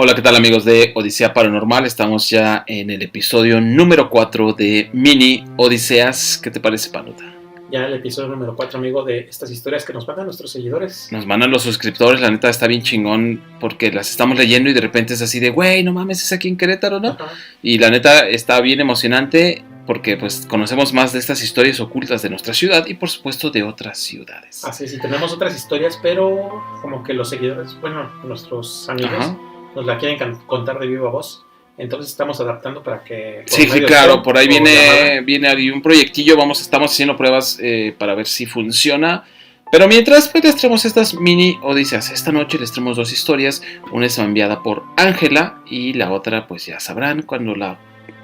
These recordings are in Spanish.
Hola, ¿qué tal amigos de Odisea Paranormal? Estamos ya en el episodio número 4 de Mini Odiseas. ¿Qué te parece, Panuta? Ya el episodio número 4, amigo, de estas historias que nos mandan nuestros seguidores. Nos mandan los suscriptores, la neta está bien chingón porque las estamos leyendo y de repente es así de, güey, no mames, es aquí en Querétaro, ¿no? Ajá. Y la neta está bien emocionante porque pues conocemos más de estas historias ocultas de nuestra ciudad y por supuesto de otras ciudades. Así es, y tenemos otras historias, pero como que los seguidores, bueno, nuestros amigos, Ajá. nos la quieren contar de viva voz. Entonces estamos adaptando para que... Sí, claro, por ahí viene ahí un proyectillo, estamos haciendo pruebas para ver si funciona. Pero mientras, pues les traemos estas mini odiseas. Esta noche les traemos dos historias. Una es enviada por Ángela y la otra, pues ya sabrán cuando la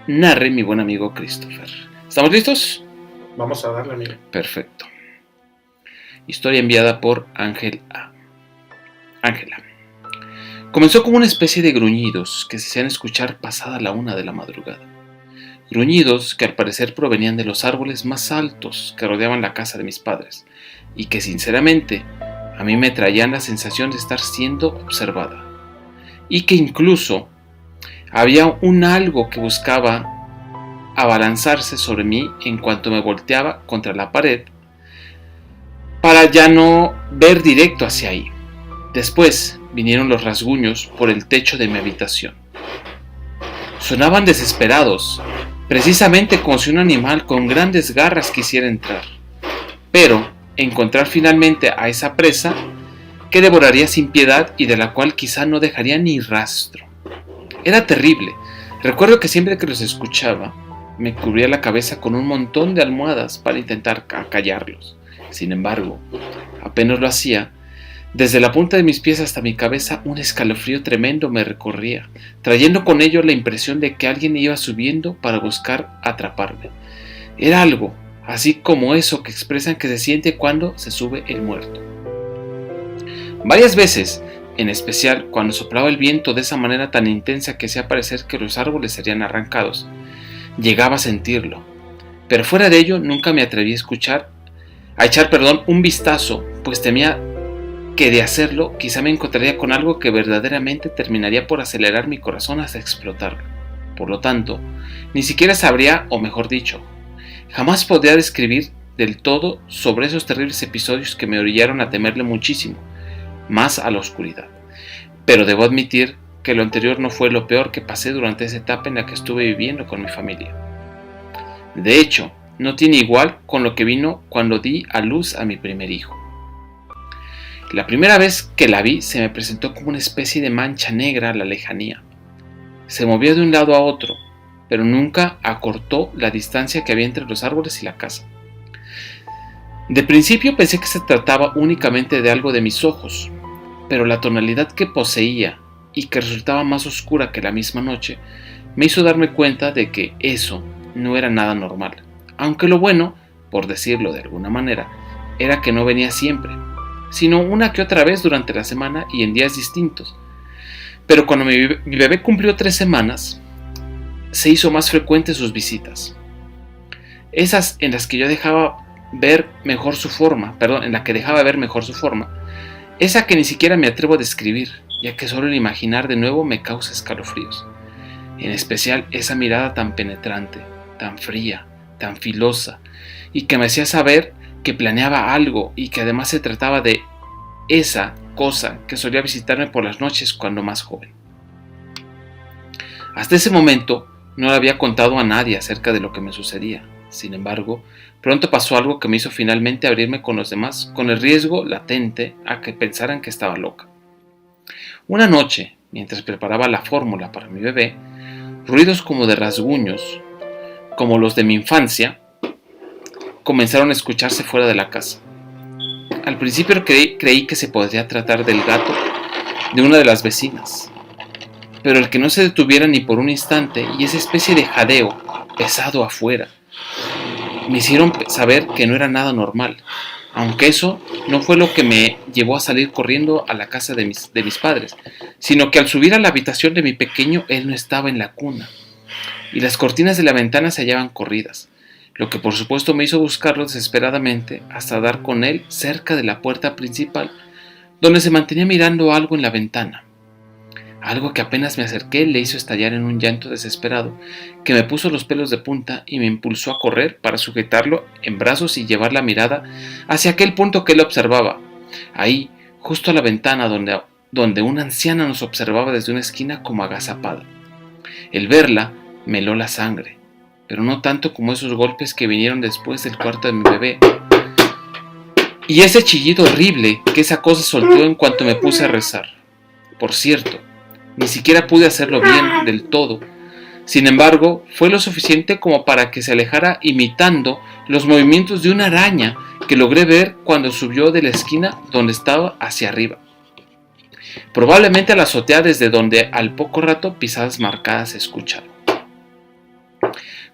narre mi buen amigo Christopher. ¿Estamos listos? Vamos a darle, amigo. Perfecto. Historia enviada por Ángela. Comenzó como una especie de gruñidos que se hacían escuchar pasada la 1 de la madrugada. Gruñidos que al parecer provenían de los árboles más altos que rodeaban la casa de mis padres y que sinceramente a mí me traían la sensación de estar siendo observada y que incluso había un algo que buscaba abalanzarse sobre mí en cuanto me volteaba contra la pared para ya no ver directo hacia ahí. Después vinieron los rasguños por el techo de mi habitación. Sonaban desesperados, precisamente como si un animal con grandes garras quisiera entrar, pero encontrar finalmente a esa presa que devoraría sin piedad y de la cual quizá no dejaría ni rastro. Era terrible. Recuerdo que siempre que los escuchaba, me cubría la cabeza con un montón de almohadas para intentar acallarlos. Sin embargo, apenas lo hacía, desde la punta de mis pies hasta mi cabeza un escalofrío tremendo me recorría, trayendo con ello la impresión de que alguien iba subiendo para buscar atraparme. Era algo, así como eso que expresan que se siente cuando se sube el muerto. Varias veces, en especial cuando soplaba el viento de esa manera tan intensa que hacía parecer que los árboles serían arrancados, llegaba a sentirlo, pero fuera de ello nunca me atreví a echar un vistazo, pues temía que de hacerlo quizá me encontraría con algo que verdaderamente terminaría por acelerar mi corazón hasta explotarlo. Por lo tanto, ni siquiera sabría, o mejor dicho, jamás podría describir del todo sobre esos terribles episodios que me orillaron a temerle muchísimo, más a la oscuridad. Pero debo admitir que lo anterior no fue lo peor que pasé durante esa etapa en la que estuve viviendo con mi familia. De hecho, no tiene igual con lo que vino cuando di a luz a mi primer hijo. La primera vez que la vi se me presentó como una especie de mancha negra a la lejanía. Se movió de un lado a otro, pero nunca acortó la distancia que había entre los árboles y la casa. De principio pensé que se trataba únicamente de algo de mis ojos, pero la tonalidad que poseía y que resultaba más oscura que la misma noche me hizo darme cuenta de que eso no era nada normal, aunque lo bueno, por decirlo de alguna manera, era que no venía siempre, sino una que otra vez durante la semana y en días distintos. Pero cuando mi bebé cumplió 3 semanas, se hizo más frecuente sus visitas. Esas en las que yo dejaba ver mejor su forma, esa que ni siquiera me atrevo a describir, ya que solo el imaginar de nuevo me causa escalofríos. En especial esa mirada tan penetrante, tan fría, tan filosa, y que me hacía saber que planeaba algo y que además se trataba de esa cosa que solía visitarme por las noches cuando más joven. Hasta ese momento no le había contado a nadie acerca de lo que me sucedía. Sin embargo, pronto pasó algo que me hizo finalmente abrirme con los demás, con el riesgo latente a que pensaran que estaba loca. Una noche, mientras preparaba la fórmula para mi bebé, ruidos como de rasguños, como los de mi infancia, comenzaron a escucharse fuera de la casa. Al principio creí que se podría tratar del gato de una de las vecinas, pero el que no se detuviera ni por un instante y esa especie de jadeo pesado afuera me hicieron saber que no era nada normal, aunque eso no fue lo que me llevó a salir corriendo a la casa de mis padres, sino que al subir a la habitación de mi pequeño él no estaba en la cuna y las cortinas de la ventana se hallaban corridas, lo que por supuesto me hizo buscarlo desesperadamente hasta dar con él cerca de la puerta principal, donde se mantenía mirando algo en la ventana. Algo que apenas me acerqué le hizo estallar en un llanto desesperado, que me puso los pelos de punta y me impulsó a correr para sujetarlo en brazos y llevar la mirada hacia aquel punto que él observaba. Ahí, justo a la ventana donde una anciana nos observaba desde una esquina como agazapada. El verla me heló la sangre, pero no tanto como esos golpes que vinieron después del cuarto de mi bebé. Y ese chillido horrible que esa cosa soltó en cuanto me puse a rezar. Por cierto, ni siquiera pude hacerlo bien del todo. Sin embargo, fue lo suficiente como para que se alejara imitando los movimientos de una araña que logré ver cuando subió de la esquina donde estaba hacia arriba. Probablemente a la azotea desde donde al poco rato pisadas marcadas se escucharon.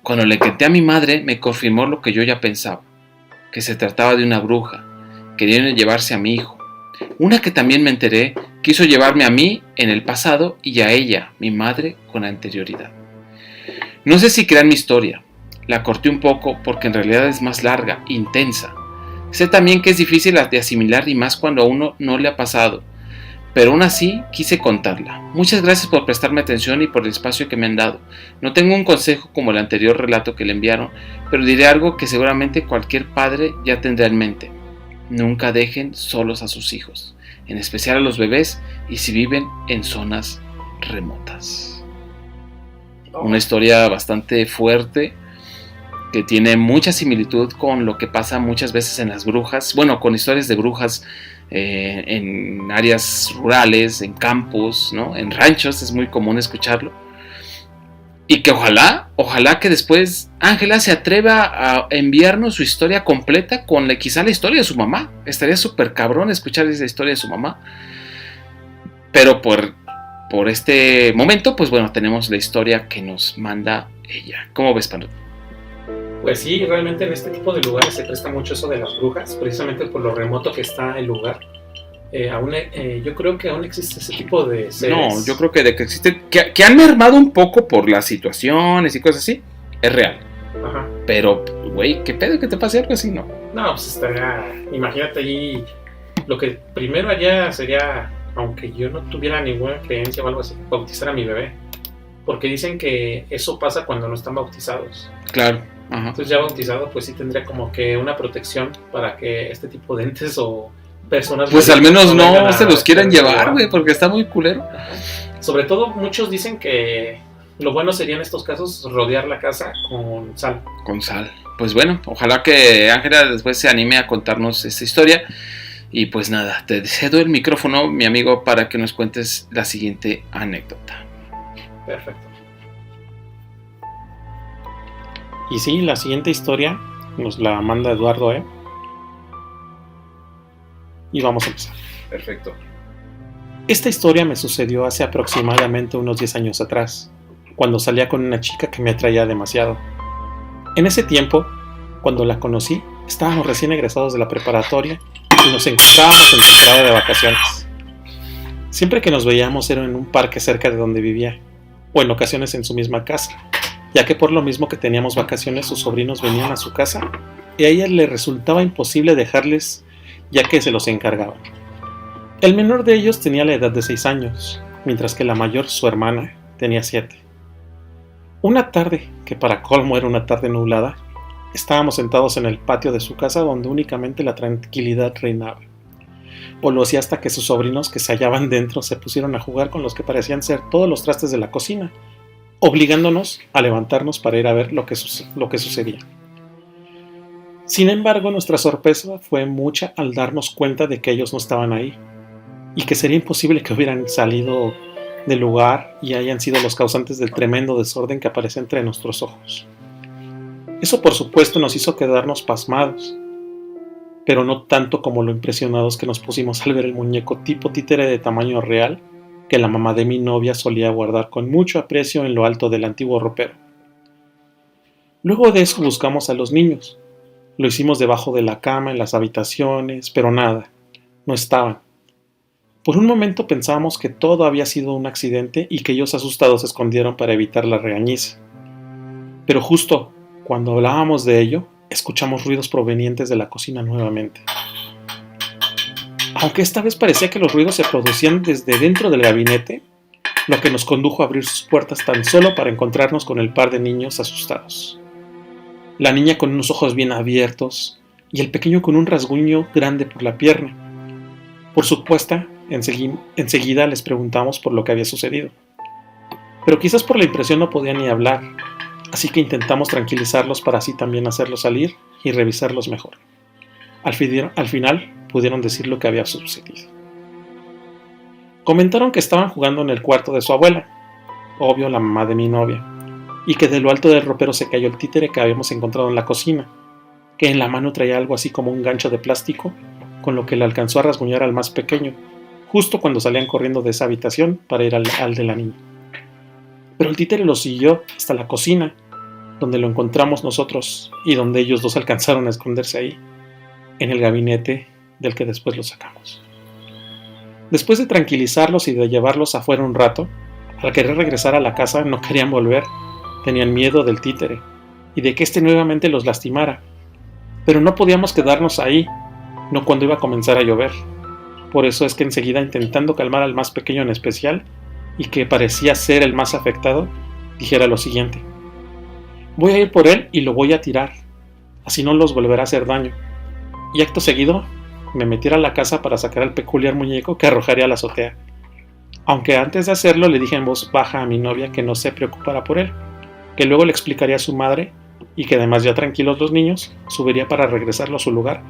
Cuando le conté a mi madre me confirmó lo que yo ya pensaba, que se trataba de una bruja, queriendo llevarse a mi hijo. Una que también me enteré quiso llevarme a mí en el pasado y a ella, mi madre, con anterioridad. No sé si crean mi historia, la corté un poco porque en realidad es más larga, intensa. Sé también que es difícil de asimilar y más cuando a uno no le ha pasado, pero aún así quise contarla. Muchas gracias por prestarme atención y por el espacio que me han dado. No tengo un consejo como el anterior relato que le enviaron, pero diré algo que seguramente cualquier padre ya tendrá en mente. Nunca dejen solos a sus hijos, en especial a los bebés y si viven en zonas remotas. Una historia bastante fuerte que tiene mucha similitud con lo que pasa muchas veces en las brujas, bueno, con historias de brujas en áreas rurales, en campos, ¿no? En ranchos es muy común escucharlo. Y que ojalá que después Ángela se atreva a enviarnos su historia completa con quizá la historia de su mamá. Estaría súper cabrón escuchar esa historia de su mamá. Pero por este momento, pues bueno, tenemos la historia que nos manda ella. ¿Cómo ves, Pano? Pues sí, realmente en este tipo de lugares se presta mucho eso de las brujas, precisamente por lo remoto que está el lugar. Yo creo que aún existe ese tipo de seres. No, yo creo que de que existen, que han mermado un poco por las situaciones y cosas así, es real. Ajá. Pero, güey, ¿qué pedo que te pase algo así? No. No, pues estaría, imagínate ahí, lo que primero haría sería, aunque yo no tuviera ninguna creencia o algo así, bautizar a mi bebé. Porque dicen que eso pasa cuando no están bautizados. Claro. Ajá. Entonces ya bautizado, pues sí tendría como que una protección para que este tipo de entes o personas... Pues al menos no se los quieran llevar, güey, porque está muy culero. Ajá. Sobre todo muchos dicen que lo bueno sería en estos casos rodear la casa con sal. Con sal. Pues bueno, ojalá que Ángela después se anime a contarnos esta historia. Y pues nada, te cedo el micrófono, mi amigo, para que nos cuentes la siguiente anécdota. Perfecto. Y sí, la siguiente historia nos la manda Eduardo, y vamos a empezar. Perfecto. Esta historia me sucedió hace aproximadamente unos 10 años atrás, cuando salía con una chica que me atraía demasiado. En ese tiempo, cuando la conocí, estábamos recién egresados de la preparatoria y nos encontrábamos en temporada de vacaciones. Siempre que nos veíamos era en un parque cerca de donde vivía, o en ocasiones en su misma casa, ya que por lo mismo que teníamos vacaciones sus sobrinos venían a su casa y a ella le resultaba imposible dejarles ya que se los encargaban. El menor de ellos tenía la edad de 6 años, mientras que la mayor, su hermana, tenía 7. Una tarde, que para colmo era una tarde nublada, estábamos sentados en el patio de su casa donde únicamente la tranquilidad reinaba. O lo hacía hasta que sus sobrinos que se hallaban dentro se pusieron a jugar con los que parecían ser todos los trastes de la cocina, obligándonos a levantarnos para ir a ver lo que sucedía. Sin embargo, nuestra sorpresa fue mucha al darnos cuenta de que ellos no estaban ahí, y que sería imposible que hubieran salido del lugar y hayan sido los causantes del tremendo desorden que aparece entre nuestros ojos. Eso por supuesto nos hizo quedarnos pasmados, pero no tanto como lo impresionados que nos pusimos al ver el muñeco tipo títere de tamaño real que la mamá de mi novia solía guardar con mucho aprecio en lo alto del antiguo ropero. Luego de eso buscamos a los niños. Lo hicimos debajo de la cama, en las habitaciones, pero nada, no estaban. Por un momento pensábamos que todo había sido un accidente y que ellos asustados se escondieron para evitar la regañiza. Pero justo cuando hablábamos de ello, escuchamos ruidos provenientes de la cocina nuevamente. Aunque esta vez parecía que los ruidos se producían desde dentro del gabinete, lo que nos condujo a abrir sus puertas tan solo para encontrarnos con el par de niños asustados. La niña con unos ojos bien abiertos y el pequeño con un rasguño grande por la pierna. Por supuesto, enseguida les preguntamos por lo que había sucedido. Pero quizás por la impresión no podían ni hablar, así que intentamos tranquilizarlos para así también hacerlos salir y revisarlos mejor. Al final pudieron decir lo que había sucedido. Comentaron que estaban jugando en el cuarto de su abuela, obvio la mamá de mi novia, y que de lo alto del ropero se cayó el títere que habíamos encontrado en la cocina, que en la mano traía algo así como un gancho de plástico, con lo que le alcanzó a rasguñar al más pequeño, justo cuando salían corriendo de esa habitación para ir al de la niña. Pero el títere lo siguió hasta la cocina, donde lo encontramos nosotros y donde ellos dos alcanzaron a esconderse ahí, en el gabinete del que después lo sacamos. Después de tranquilizarlos y de llevarlos afuera un rato, al querer regresar a la casa no querían volver, tenían miedo del títere y de que éste nuevamente los lastimara. Pero no podíamos quedarnos ahí, no cuando iba a comenzar a llover. Por eso es que enseguida, intentando calmar al más pequeño en especial, y que parecía ser el más afectado, dijera lo siguiente: voy a ir por él y lo voy a tirar, así no los volverá a hacer daño. Y acto seguido me metiera a la casa para sacar al peculiar muñeco que arrojaría a la azotea. Aunque antes de hacerlo le dije en voz baja a mi novia que no se preocupara por él, que luego le explicaría a su madre y que además, ya tranquilos los niños, subiría para regresarlo a su lugar,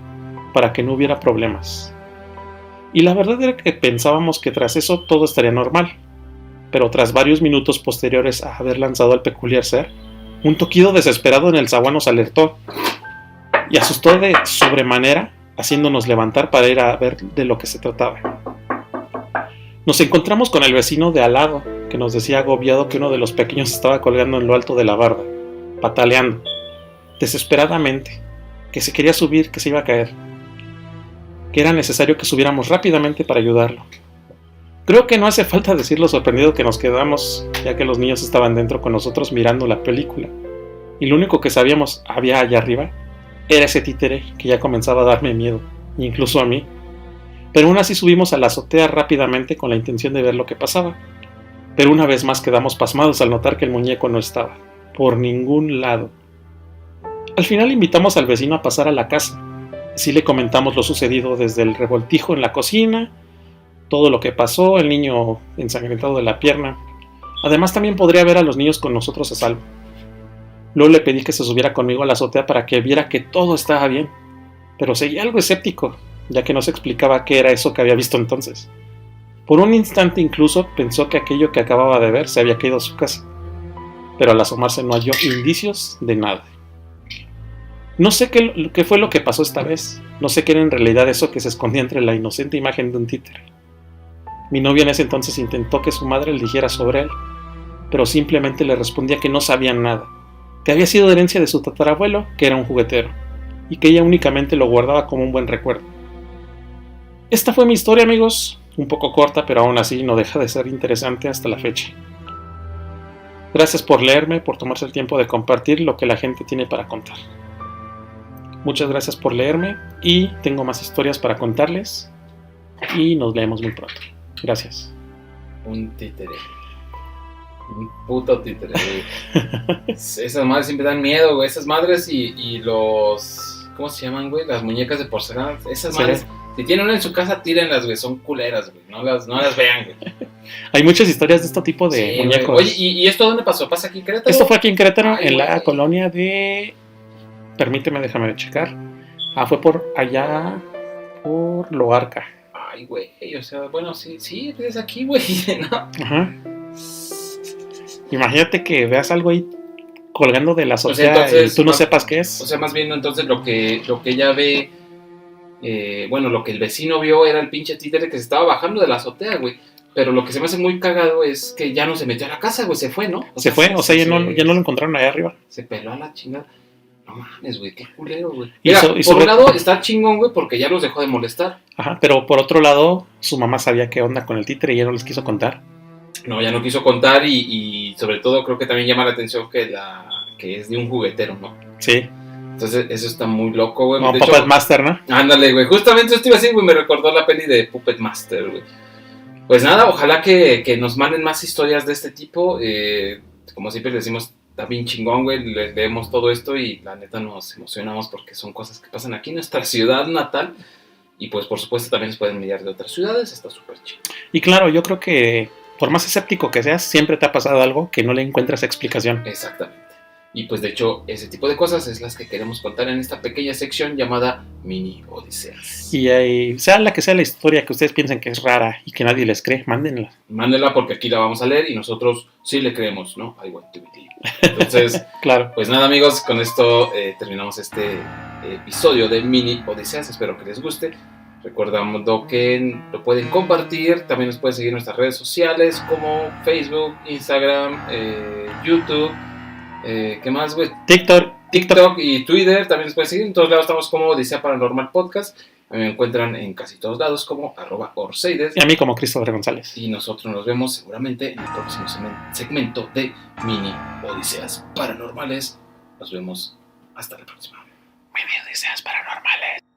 para que no hubiera problemas. Y la verdad era que pensábamos que tras eso todo estaría normal, pero tras varios minutos posteriores a haber lanzado al peculiar ser, un toquido desesperado en el zaguán nos alertó y asustó de sobremanera, haciéndonos levantar para ir a ver de lo que se trataba. Nos encontramos con el vecino de al lado, que nos decía agobiado que uno de los pequeños estaba colgando en lo alto de la barda, pataleando, desesperadamente, que se quería subir, que se iba a caer, que era necesario que subiéramos rápidamente para ayudarlo. Creo que no hace falta decir lo sorprendido que nos quedamos, ya que los niños estaban dentro con nosotros mirando la película, y lo único que sabíamos había allá arriba era ese títere que ya comenzaba a darme miedo, incluso a mí. Pero aún así subimos a la azotea rápidamente con la intención de ver lo que pasaba. Pero una vez más quedamos pasmados al notar que el muñeco no estaba, por ningún lado. Al final invitamos al vecino a pasar a la casa. Así le comentamos lo sucedido desde el revoltijo en la cocina, todo lo que pasó, el niño ensangrentado de la pierna. Además también podría ver a los niños con nosotros a salvo. Luego le pedí que se subiera conmigo a la azotea para que viera que todo estaba bien, pero seguía algo escéptico, ya que no se explicaba qué era eso que había visto entonces. Por un instante incluso pensó que aquello que acababa de ver se había caído a su casa, pero al asomarse no halló indicios de nada. No sé qué fue lo que pasó esta vez, no sé qué era en realidad eso que se escondía entre la inocente imagen de un títere. Mi novia en ese entonces intentó que su madre le dijera sobre él, pero simplemente le respondía que no sabían nada, que había sido herencia de su tatarabuelo, que era un juguetero, y que ella únicamente lo guardaba como un buen recuerdo. Esta fue mi historia, amigos, un poco corta, pero aún así no deja de ser interesante hasta la fecha. Gracias por leerme, por tomarse el tiempo de compartir lo que la gente tiene para contar. Muchas gracias por leerme y tengo más historias para contarles y nos leemos muy pronto. Gracias. Un títere. Un puto títere, güey. Esas madres siempre dan miedo, güey. Esas madres y los... ¿Cómo se llaman, güey? Las muñecas de porcelana. Esas madres, si tienen una en su casa, tírenlas, güey. Son culeras, güey. No las vean, güey. Hay muchas historias de este tipo de muñecos. Güey. Oye, ¿y esto dónde pasó? ¿Pasa aquí en Querétaro? Esto fue aquí en Querétaro, en la colonia de... Permíteme, déjame checar. Fue por allá, por Loarca. Ay, güey, o sea, bueno, sí, es aquí, güey, ¿no? Ajá. Imagínate que veas algo ahí colgando de la azotea, o sea, entonces, y tú no sepas qué es. O sea, más bien, entonces, lo que ella ve, bueno, lo que el vecino vio era el pinche títere que se estaba bajando de la azotea, güey. Pero lo que se me hace muy cagado es que ya no se metió a la casa, güey, se fue, ¿no? Se fue, o sea, ya no lo encontraron allá arriba. Se peló a la chingada. No mames, güey, qué culero, güey. Mira, por un lado está chingón, güey, porque ya los dejó de molestar. Ajá, pero por otro lado, su mamá sabía qué onda con el títere y ya no les quiso contar. No, ya no quiso contar y sobre todo creo que también llama la atención que es de un juguetero, ¿no? Sí. Entonces eso está muy loco, güey. No, Puppet Master, ¿no? Ándale, güey. Justamente esto iba a decir, güey, me recordó la peli de Puppet Master, güey. Pues nada, ojalá que nos manden más historias de este tipo. Como siempre decimos, está bien chingón, güey. Leemos todo esto y la neta nos emocionamos porque son cosas que pasan aquí en nuestra ciudad natal. Y pues por supuesto también se pueden enviar de otras ciudades. Está súper chido. Y claro, yo creo que por más escéptico que seas, siempre te ha pasado algo que no le encuentras explicación. Exactamente. Y pues de hecho, ese tipo de cosas es las que queremos contar en esta pequeña sección llamada Mini Odiseas. Y sea la que sea la historia que ustedes piensen que es rara y que nadie les cree, mándenla. Mándenla porque aquí la vamos a leer y nosotros sí le creemos, ¿no? I want to believe. Entonces, claro. Pues nada, amigos, con esto terminamos este episodio de Mini Odiseas. Espero que les guste. Recordando que lo pueden compartir. También nos pueden seguir en nuestras redes sociales como Facebook, Instagram, YouTube. ¿Qué más, güey? TikTok y Twitter. También nos pueden seguir. En todos lados estamos como Odisea Paranormal Podcast. A mí me encuentran en casi todos lados como @Orseides. Y a mí como Christopher González. Y nosotros nos vemos seguramente en el próximo segmento de Mini Odiseas Paranormales. Nos vemos hasta la próxima. Mini Odiseas Paranormales.